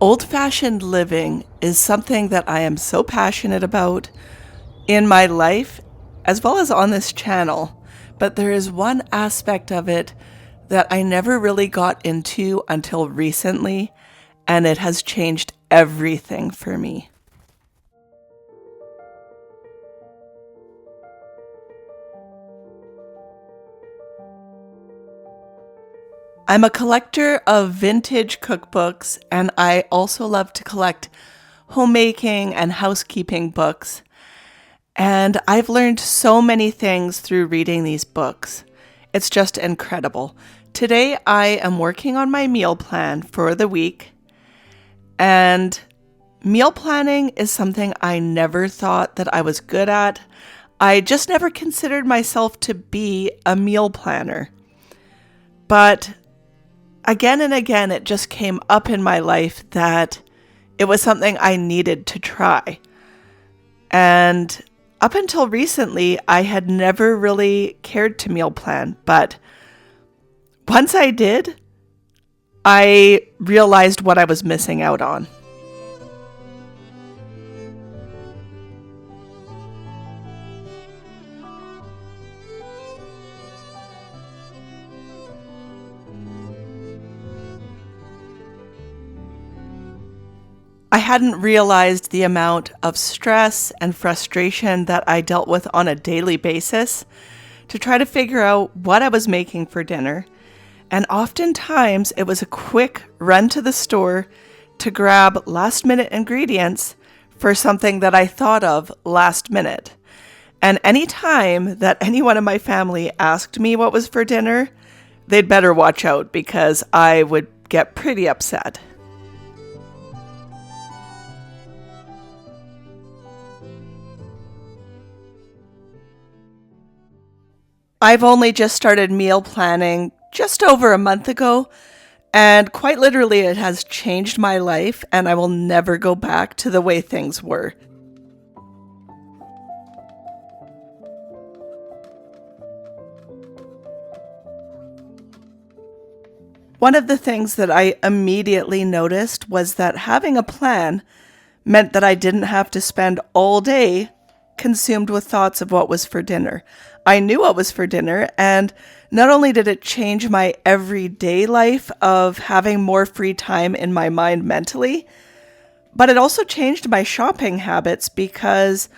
Old-fashioned living is something that I am so passionate about in my life as well as on this channel. But there is one aspect of it that I never really got into until recently, and it has changed everything for me. I'm a collector of vintage cookbooks, and I also love to collect homemaking and housekeeping books. And I've learned so many things through reading these books. It's just incredible. Today, I am working on my meal plan for the week, and meal planning is something I never thought that I was good at. I just never considered myself to be a meal planner. But again and again, it just came up in my life that it was something I needed to try. And up until recently, I had never really cared to meal plan. But once I did, I realized what I was missing out on. I hadn't realized the amount of stress and frustration that I dealt with on a daily basis to try to figure out what I was making for dinner. And oftentimes it was a quick run to the store to grab last minute ingredients for something that I thought of last minute. And any time that anyone in my family asked me what was for dinner, they'd better watch out because I would get pretty upset. I've only just started meal planning just over a month ago, and quite literally it has changed my life, and I will never go back to the way things were. One of the things that I immediately noticed was that having a plan meant that I didn't have to spend all day consumed with thoughts of what was for dinner. I knew what was for dinner, and not only did it change my everyday life of having more free time in my mind mentally, but it also changed my shopping habits because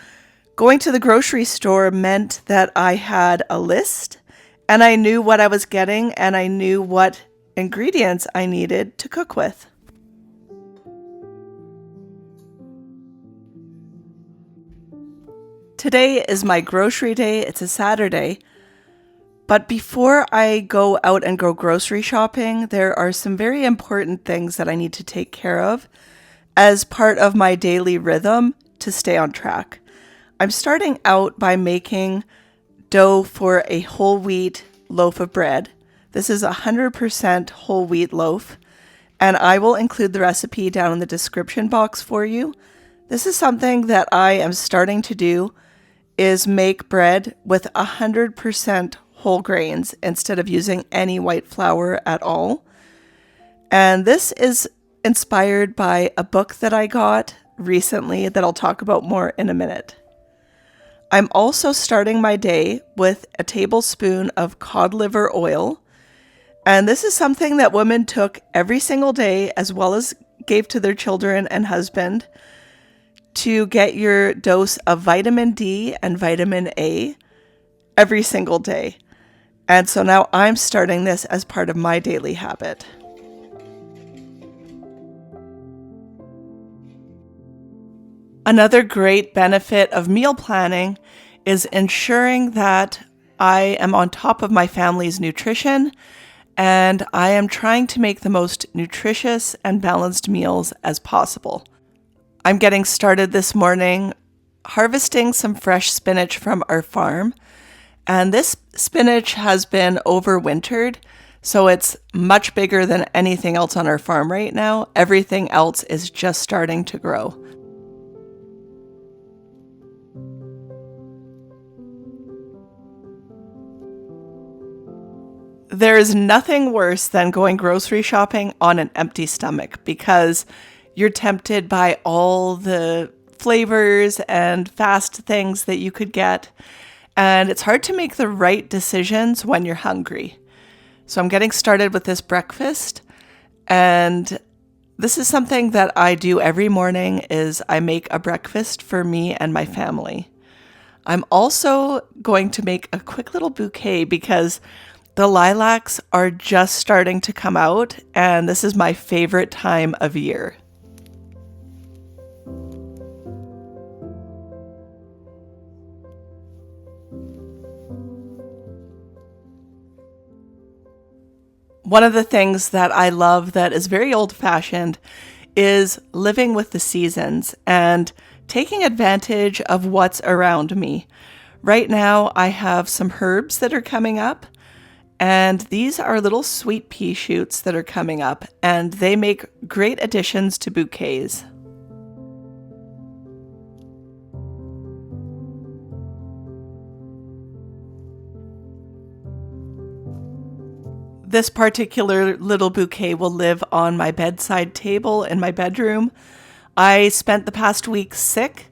going to the grocery store meant that I had a list and I knew what I was getting and I knew what ingredients I needed to cook with. Today is my grocery day. It's a Saturday. But before I go out and go grocery shopping, there are some very important things that I need to take care of as part of my daily rhythm to stay on track. I'm starting out by making dough for a whole wheat loaf of bread. This is a 100% whole wheat loaf, and I will include the recipe down in the description box for you. This is something that I am starting to do is make bread with 100% whole grains instead of using any white flour at all. And this is inspired by a book that I got recently that I'll talk about more in a minute. I'm also starting my day with a tablespoon of cod liver oil. And this is something that women took every single day as well as gave to their children and husband to get your dose of vitamin D and vitamin A every single day. And so now I'm starting this as part of my daily habit. Another great benefit of meal planning is ensuring that I am on top of my family's nutrition and I am trying to make the most nutritious and balanced meals as possible. I'm getting started this morning harvesting some fresh spinach from our farm. And this spinach has been overwintered, so it's much bigger than anything else on our farm right now. Everything else is just starting to grow. There is nothing worse than going grocery shopping on an empty stomach because You're tempted by all the flavors and fast things that you could get. And it's hard to make the right decisions when you're hungry. So I'm getting started with this breakfast. And this is something that I do every morning is I make a breakfast for me and my family. I'm also going to make a quick little bouquet because the lilacs are just starting to come out, and this is my favorite time of year. One of the things that I love that is very old-fashioned is living with the seasons and taking advantage of what's around me. Right now, I have some herbs that are coming up, and these are little sweet pea shoots that are coming up, and they make great additions to bouquets. This particular little bouquet will live on my bedside table in my bedroom. I spent the past week sick,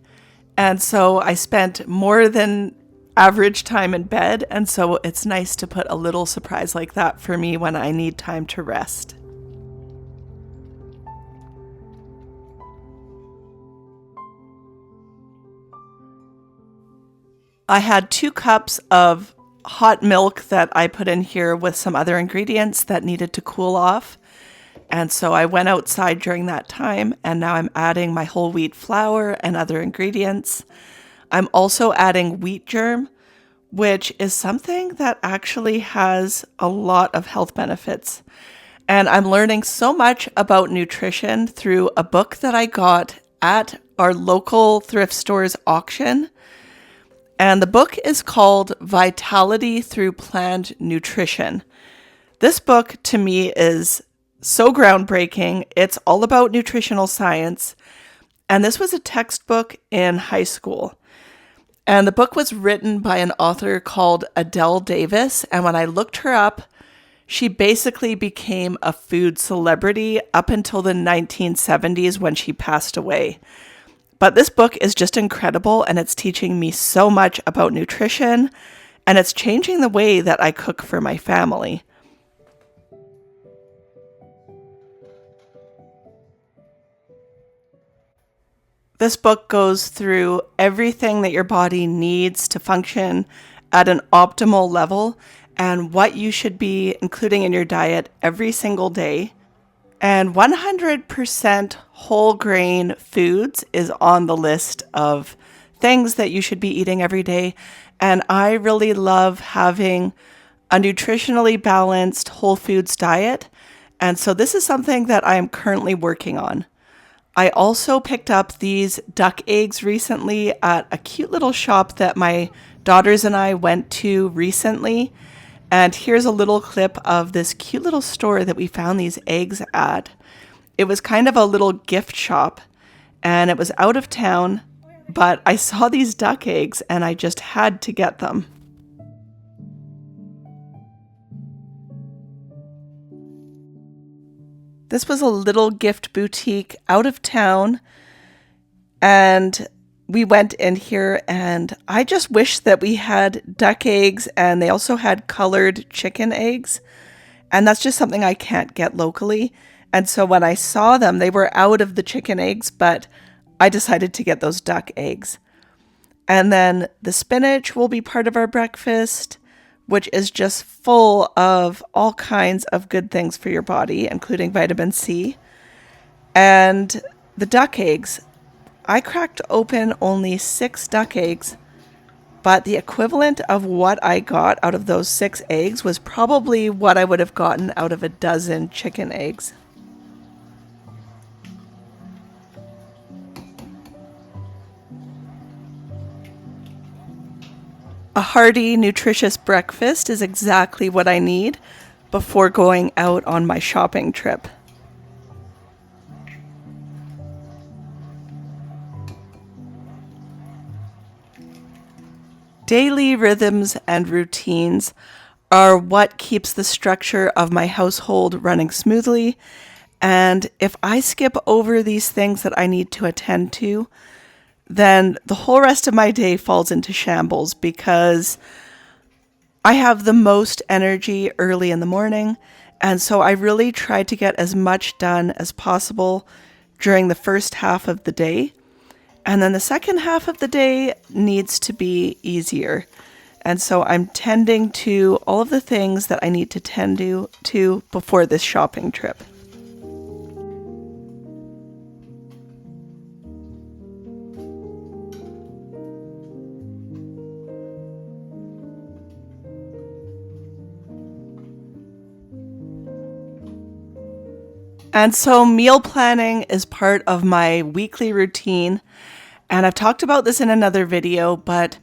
and so I spent more than average time in bed, and so it's nice to put a little surprise like that for me when I need time to rest. I had 2 cups of hot milk that I put in here with some other ingredients that needed to cool off. And so I went outside during that time, and now I'm adding my whole wheat flour and other ingredients. I'm also adding wheat germ, which is something that actually has a lot of health benefits. And I'm learning so much about nutrition through a book that I got at our local thrift store's auction. And the book is called Vitality Through Plant Nutrition. This book to me is so groundbreaking. It's all about nutritional science. And this was a textbook in high school. And the book was written by an author called Adele Davis. And when I looked her up, she basically became a food celebrity up until the 1970s when she passed away. But this book is just incredible, and it's teaching me so much about nutrition, and it's changing the way that I cook for my family. This book goes through everything that your body needs to function at an optimal level and what you should be including in your diet every single day. And 100% whole grain foods is on the list of things that you should be eating every day. And I really love having a nutritionally balanced whole foods diet. And so this is something that I am currently working on. I also picked up these duck eggs recently at a cute little shop that my daughters and I went to recently. And here's a little clip of this cute little store that we found these eggs at. It was kind of a little gift shop, and it was out of town, but I saw these duck eggs and I just had to get them. This was a little gift boutique out of town, and we went in here, and I just wish that we had duck eggs, and they also had colored chicken eggs, and that's just something I can't get locally. And so when I saw them, they were out of the chicken eggs, but I decided to get those duck eggs. And then the spinach will be part of our breakfast, which is just full of all kinds of good things for your body, including vitamin C. And the duck eggs, I cracked open only 6 duck eggs, but the equivalent of what I got out of those 6 eggs was probably what I would have gotten out of a dozen chicken eggs. A hearty, nutritious breakfast is exactly what I need before going out on my shopping trip. Daily rhythms and routines are what keeps the structure of my household running smoothly, And if I skip over these things that I need to attend to, then the whole rest of my day falls into shambles because I have the most energy early in the morning. And so I really try to get as much done as possible during the first half of the day. And then the second half of the day needs to be easier. And so I'm tending to all of the things that I need to tend to before this shopping trip. And so meal planning is part of my weekly routine. And I've talked about this in another video, but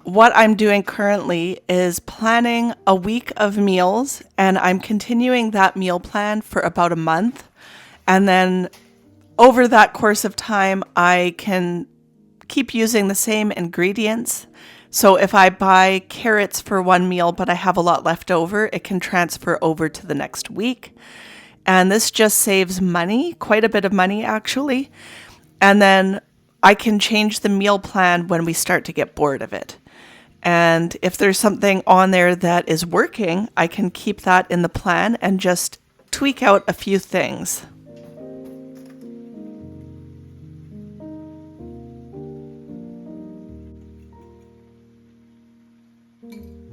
what I'm doing currently is planning a week of meals, and I'm continuing that meal plan for about a month. And then over that course of time, I can keep using the same ingredients. So if I buy carrots for one meal, but I have a lot left over, it can transfer over to the next week. And this just saves money, quite a bit of money actually. And then I can change the meal plan when we start to get bored of it. And if there's something on there that is working, I can keep that in the plan and just tweak out a few things.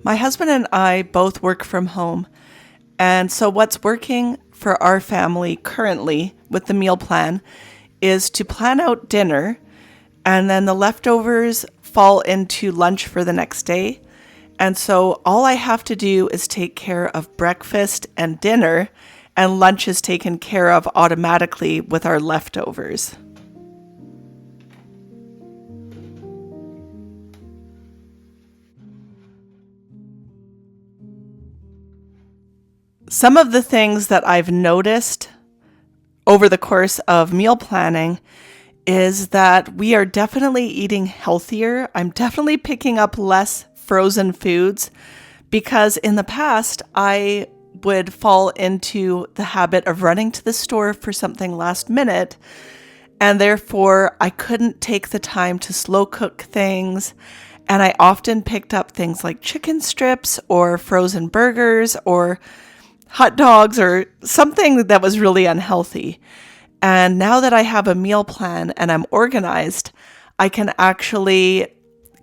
My husband and I both work from home. And so what's working for our family currently with the meal plan is to plan out dinner, and then the leftovers fall into lunch for the next day. And so all I have to do is take care of breakfast and dinner, and lunch is taken care of automatically with our leftovers. Some of the things that I've noticed over the course of meal planning is that we are definitely eating healthier. I'm definitely picking up less frozen foods because in the past I would fall into the habit of running to the store for something last minute, and therefore I couldn't take the time to slow cook things. And I often picked up things like chicken strips or frozen burgers or hot dogs or something that was really unhealthy. And now that I have a meal plan and I'm organized, I can actually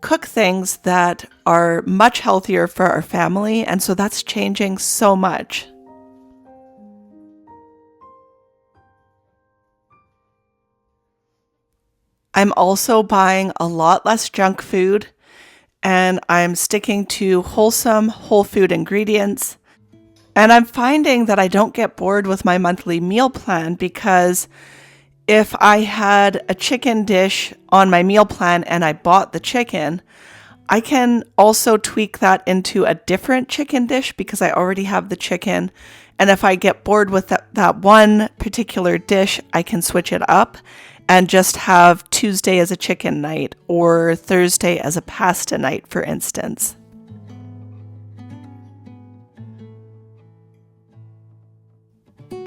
cook things that are much healthier for our family. And so that's changing so much. I'm also buying a lot less junk food, and I'm sticking to wholesome, whole food ingredients. And I'm finding that I don't get bored with my monthly meal plan because if I had a chicken dish on my meal plan and I bought the chicken, I can also tweak that into a different chicken dish because I already have the chicken. And if I get bored with that one particular dish, I can switch it up and just have Tuesday as a chicken night or Thursday as a pasta night, for instance.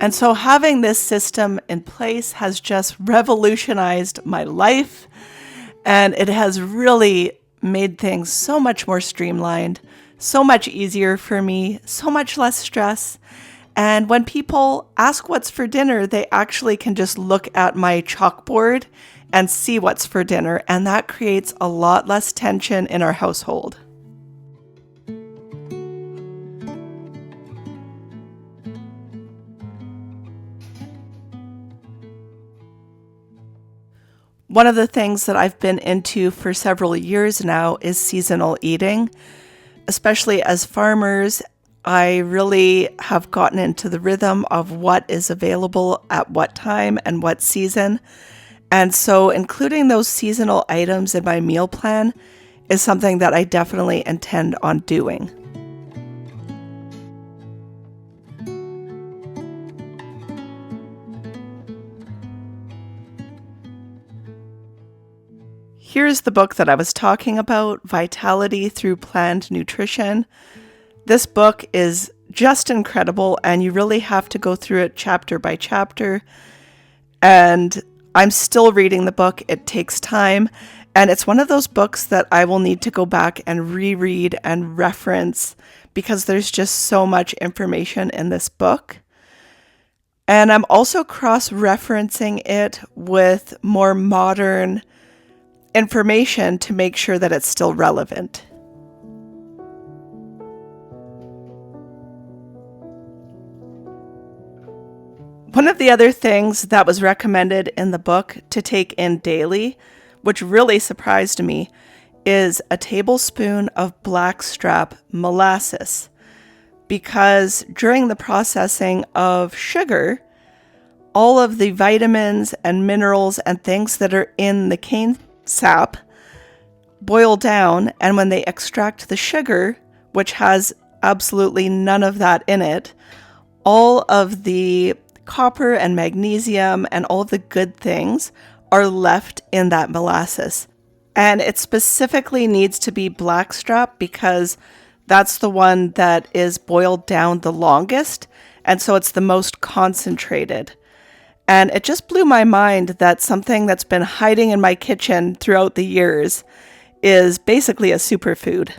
And so having this system in place has just revolutionized my life, and it has really made things so much more streamlined, so much easier for me, so much less stress. And when people ask what's for dinner, they actually can just look at my chalkboard and see what's for dinner, and that creates a lot less tension in our household. One of the things that I've been into for several years now is seasonal eating. Especially as farmers, I really have gotten into the rhythm of what is available at what time and what season. And so including those seasonal items in my meal plan is something that I definitely intend on doing. Here's the book that I was talking about, Vitality Through Planned Nutrition. This book is just incredible, and you really have to go through it chapter by chapter. And I'm still reading the book. It takes time. And it's one of those books that I will need to go back and reread and reference because there's just so much information in this book. And I'm also cross-referencing it with more modern information to make sure that it's still relevant. One of the other things that was recommended in the book to take in daily, which really surprised me, is a tablespoon of blackstrap molasses. Because during the processing of sugar, all of the vitamins and minerals and things that are in the cane sap boil down, and when they extract the sugar, which has absolutely none of that in it, all of the copper and magnesium and all of the good things are left in that molasses. And it specifically needs to be blackstrap because that's the one that is boiled down the longest, and so it's the most concentrated. And it just blew my mind that something that's been hiding in my kitchen throughout the years is basically a superfood.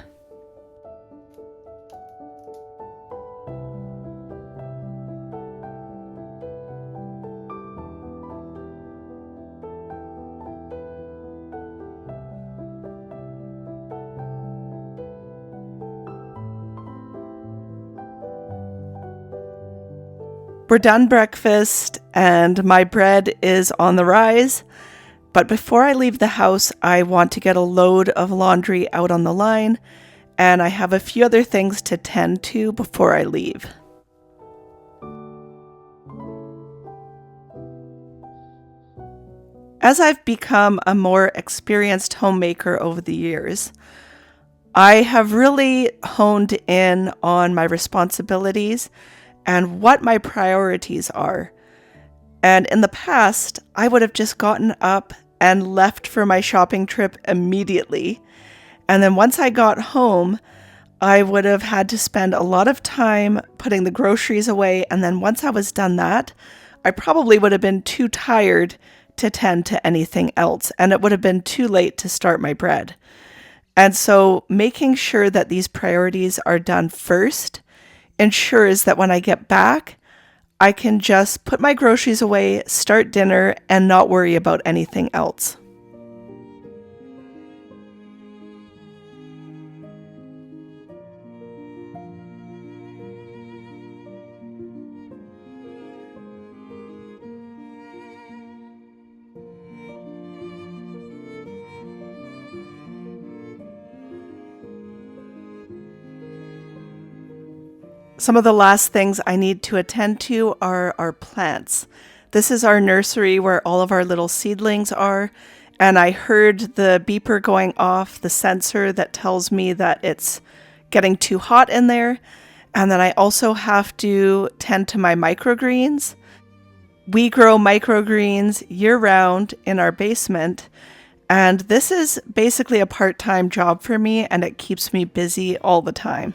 We're done breakfast and my bread is on the rise. But before I leave the house, I want to get a load of laundry out on the line, and I have a few other things to tend to before I leave. As I've become a more experienced homemaker over the years, I have really honed in on my responsibilities and what my priorities are. And in the past, I would have just gotten up and left for my shopping trip immediately. And then once I got home, I would have had to spend a lot of time putting the groceries away. And then once I was done that, I probably would have been too tired to tend to anything else. And it would have been too late to start my bread. And so making sure that these priorities are done first ensures that when I get back, I can just put my groceries away, start dinner, and not worry about anything else. Some of the last things I need to attend to are our plants. This is our nursery where all of our little seedlings are, and I heard the beeper going off, the sensor that tells me that it's getting too hot in there, and then I also have to tend to my microgreens. We grow microgreens year-round in our basement, and this is basically a part-time job for me, and it keeps me busy all the time.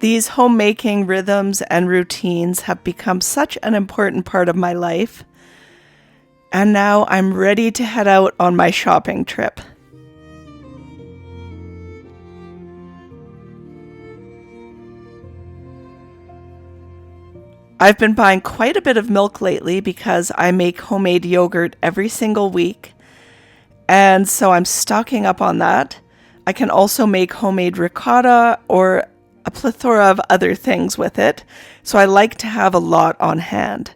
These homemaking rhythms and routines have become such an important part of my life, and now I'm ready to head out on my shopping trip. I've been buying quite a bit of milk lately because I make homemade yogurt every single week, and so I'm stocking up on that. I can also make homemade ricotta or a plethora of other things with it, so I like to have a lot on hand.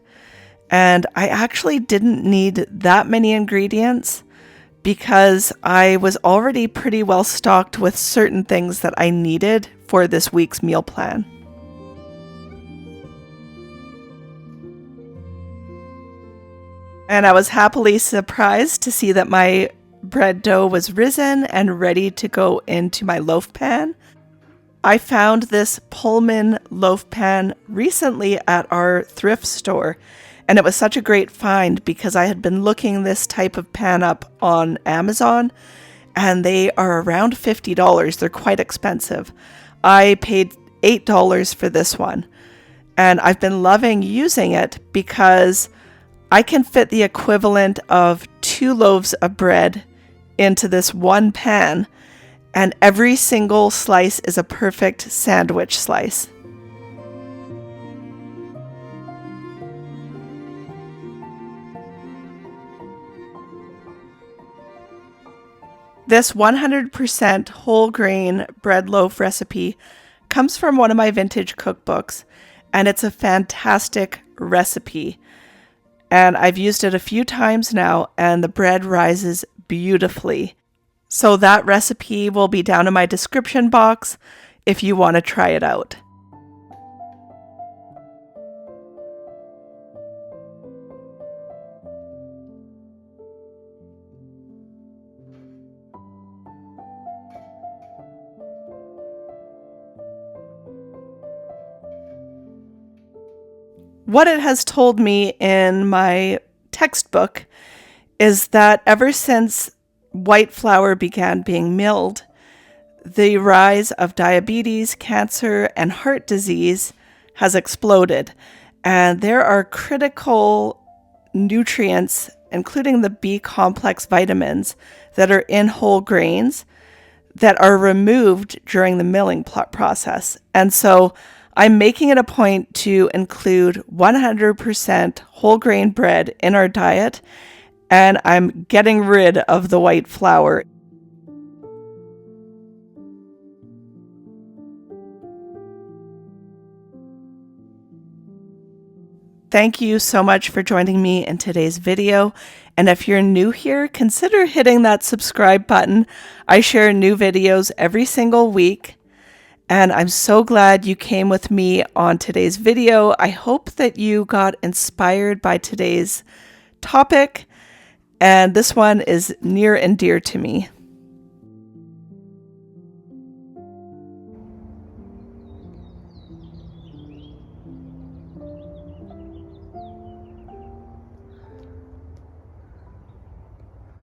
And I actually didn't need that many ingredients because I was already pretty well stocked with certain things that I needed for this week's meal plan. And I was happily surprised to see that my bread dough was risen and ready to go into my loaf pan. I found this Pullman loaf pan recently at our thrift store, and it was such a great find because I had been looking this type of pan up on Amazon, and they are around $50. They're quite expensive. I paid $8 for this one, and I've been loving using it because I can fit the equivalent of 2 loaves of bread into this one pan, and every single slice is a perfect sandwich slice. This 100% whole grain bread loaf recipe comes from one of my vintage cookbooks, and it's a fantastic recipe. And I've used it a few times now, and the bread rises beautifully. So that recipe will be down in my description box if you want to try it out. What it has told me in my textbook is that ever since white flour began being milled, the rise of diabetes, cancer, and heart disease has exploded. And there are critical nutrients, including the B complex vitamins, that are in whole grains that are removed during the milling process. And so I'm making it a point to include 100% whole grain bread in our diet, and I'm getting rid of the white flour. Thank you so much for joining me in today's video. And if you're new here, consider hitting that subscribe button. I share new videos every single week. And I'm so glad you came with me on today's video. I hope that you got inspired by today's topic. And this one is near and dear to me.